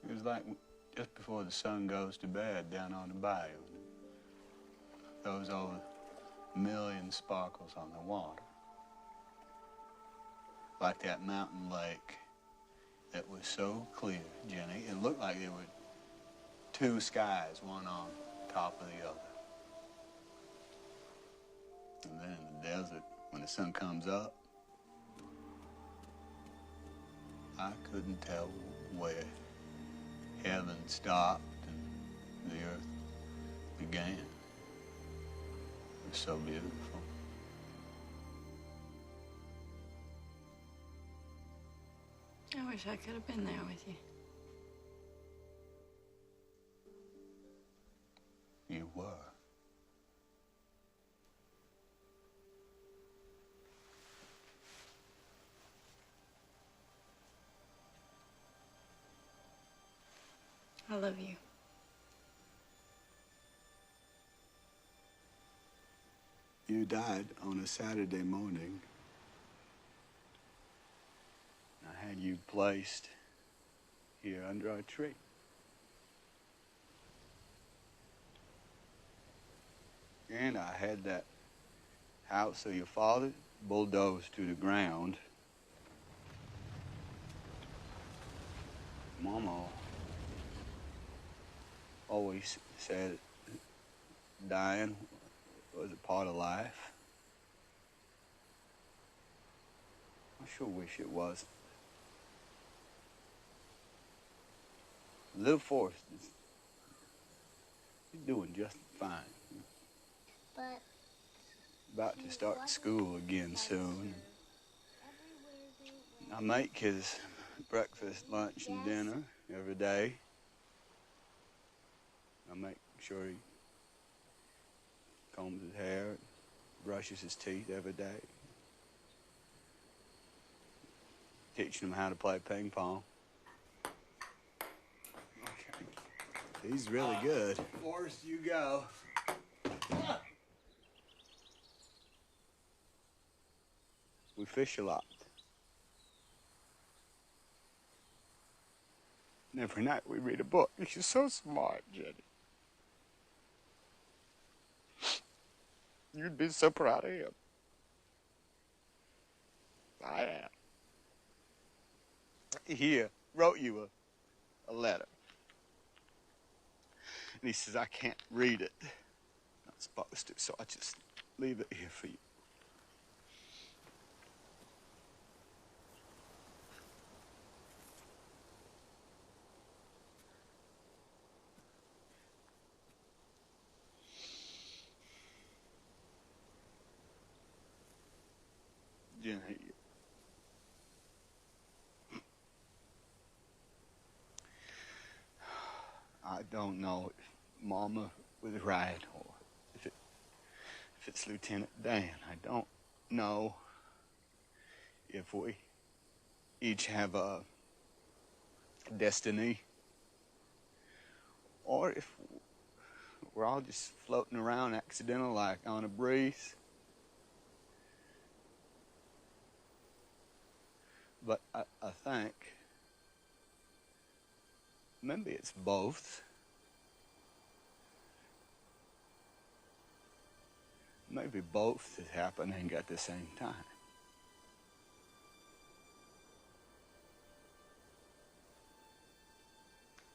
It was like just before the sun goes to bed down on the bayou. Those over a million sparkles on the water. Like that mountain lake that was so clear, Jenny. It looked like there were two skies, one on top of the other. And then in the desert, when the sun comes up, I couldn't tell where heaven stopped and the earth began. It was so beautiful. I wish I could have been there with you. You were. I love you. You died on a Saturday morning. I had you placed here under a tree. And I had that house of your father bulldozed to the ground. Mama always said dying was a part of life. I sure wish it wasn't. Little Forrest is doing just fine. But about to start school again soon. I make his breakfast, lunch, and dinner every day. I make sure he combs his hair, brushes his teeth every day. Teaching him how to play ping pong. Okay. He's really good. Forrest, you go. We fish a lot. And every night we read a book. He's so smart, Jenny. You'd be so proud of him. I am. He wrote you a letter. And he says, I can't read it. Not supposed to, so I just leave it here for you. Jenny, I don't know if Mama was right or if it's Lieutenant Dan. I don't know if we each have a destiny or if we're all just floating around accidental like on a breeze. But I think maybe it's both. Maybe both is happening at the same time.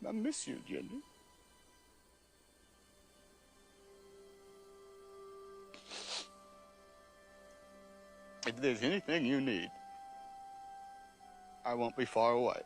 I miss you, Jenny. If there's anything you need, I won't be far away.